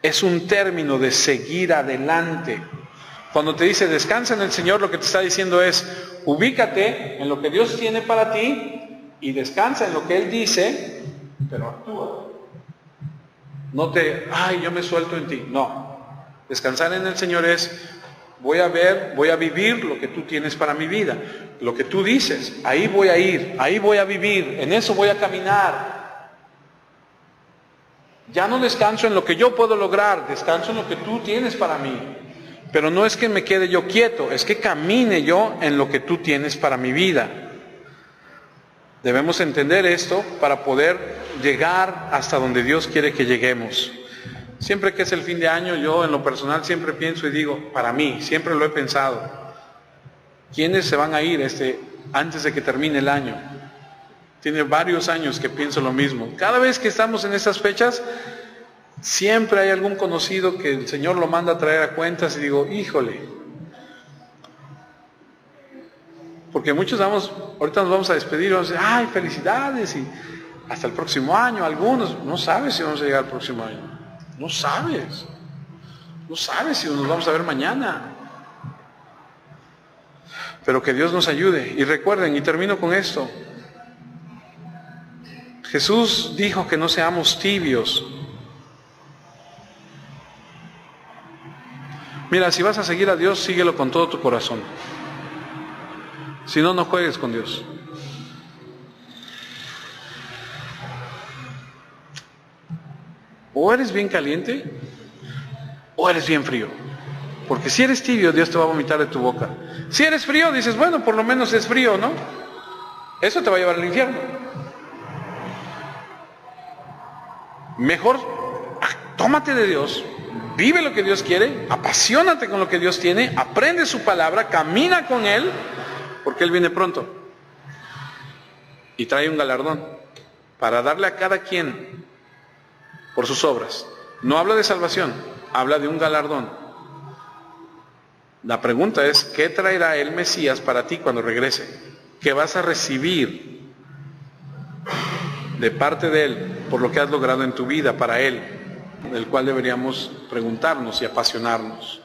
Es un término de seguir adelante. Cuando te dice descansa en el Señor, lo que te está diciendo es ubícate en lo que Dios tiene para ti y descansa en lo que Él dice, pero actúa. No yo me suelto en ti. No. Descansar en el Señor es, voy a vivir lo que tú tienes para mi vida. Lo que tú dices, ahí voy a ir, ahí voy a vivir, en eso voy a caminar. Ya no descanso en lo que yo puedo lograr, descanso en lo que tú tienes para mí. Pero no es que me quede yo quieto, es que camine yo en lo que tú tienes para mi vida. Debemos entender esto para poder llegar hasta donde Dios quiere que lleguemos. Siempre que es el fin de año, yo en lo personal siempre pienso y digo, para mí, siempre lo he pensado, ¿quiénes se van a ir antes de que termine el año? Tiene varios años que pienso lo mismo. Cada vez que estamos en estas fechas, siempre hay algún conocido que el Señor lo manda a traer a cuentas y digo, híjole. Porque muchos ahorita nos vamos a despedir y vamos a decir, ¡ay, felicidades! Y hasta el próximo año, algunos, no sabes si vamos a llegar al próximo año. No sabes si nos vamos a ver mañana. Pero que Dios nos ayude. Y recuerden, y termino con esto. Jesús dijo que no seamos tibios. Mira, si vas a seguir a Dios, síguelo con todo tu corazón. Si no, no juegues con Dios. O eres bien caliente o eres bien frío. Porque si eres tibio, Dios te va a vomitar de tu boca. Si eres frío, dices, bueno, por lo menos es frío, ¿no? Eso te va a llevar al infierno. Mejor tómate de Dios, vive lo que Dios quiere, apasionate con lo que Dios tiene, aprende su palabra, camina con Él, porque Él viene pronto. Y trae un galardón para darle a cada quien por sus obras. No habla de salvación, habla de un galardón. La pregunta es, ¿qué traerá el Mesías para ti cuando regrese? ¿Qué vas a recibir de parte de Él por lo que has logrado en tu vida para Él? Del cual deberíamos preguntarnos y apasionarnos.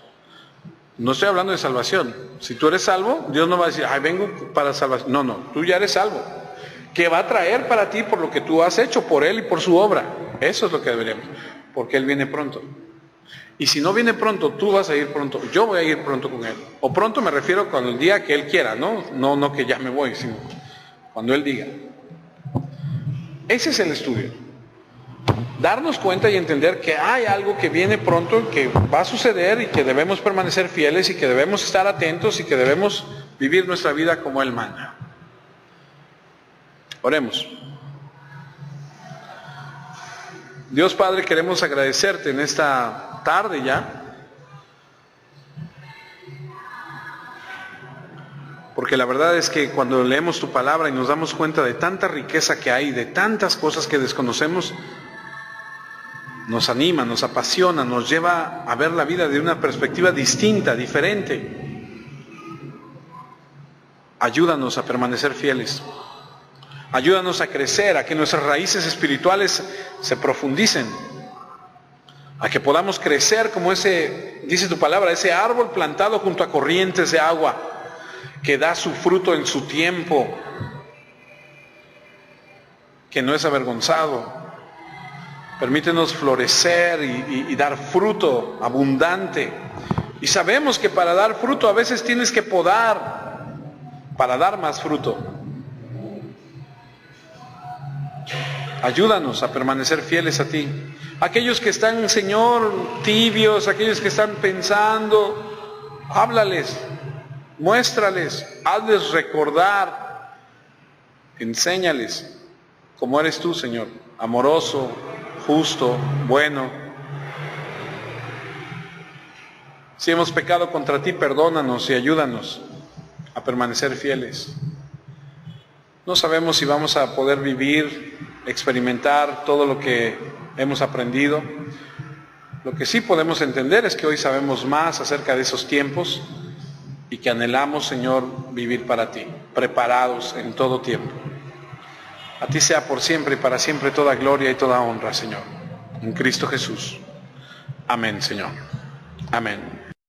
No estoy hablando de salvación. Si tú eres salvo, Dios no va a decir, vengo para salvación. No, tú ya eres salvo. ¿Qué va a traer para ti por lo que tú has hecho por Él y por su obra? Eso es lo que deberíamos. Porque Él viene pronto. Y si no viene pronto, tú vas a ir pronto. Yo voy a ir pronto con Él. O pronto me refiero con el día que Él quiera, ¿no? No que ya me voy, sino cuando Él diga. Ese es el estudio. Darnos cuenta y entender que hay algo que viene pronto, que va a suceder y que debemos permanecer fieles y que debemos estar atentos y que debemos vivir nuestra vida como Él manda. Oremos. Dios Padre, queremos agradecerte en esta tarde ya, porque la verdad es que cuando leemos tu palabra y nos damos cuenta de tanta riqueza que hay, de tantas cosas que desconocemos, nos anima, nos apasiona, nos lleva a ver la vida de una perspectiva distinta, diferente. Ayúdanos a permanecer fieles. Ayúdanos a crecer, a que nuestras raíces espirituales se profundicen, a que podamos crecer como ese, dice tu palabra, ese árbol plantado junto a corrientes de agua, que da su fruto en su tiempo, que no es avergonzado. Permítenos florecer y dar fruto abundante. Y sabemos que para dar fruto a veces tienes que podar para dar más fruto. Ayúdanos a permanecer fieles a ti. Aquellos que están, Señor, tibios, aquellos que están pensando, háblales, muéstrales, hazles recordar, enséñales cómo eres tú, Señor, amoroso, justo, bueno. Si hemos pecado contra ti, perdónanos y ayúdanos a permanecer fieles. No sabemos si vamos a poder vivir, experimentar todo lo que hemos aprendido. Lo que sí podemos entender es que hoy sabemos más acerca de esos tiempos y que anhelamos, Señor, vivir para ti, preparados en todo tiempo. A ti sea por siempre y para siempre toda gloria y toda honra, Señor. En Cristo Jesús. Amén, Señor. Amén.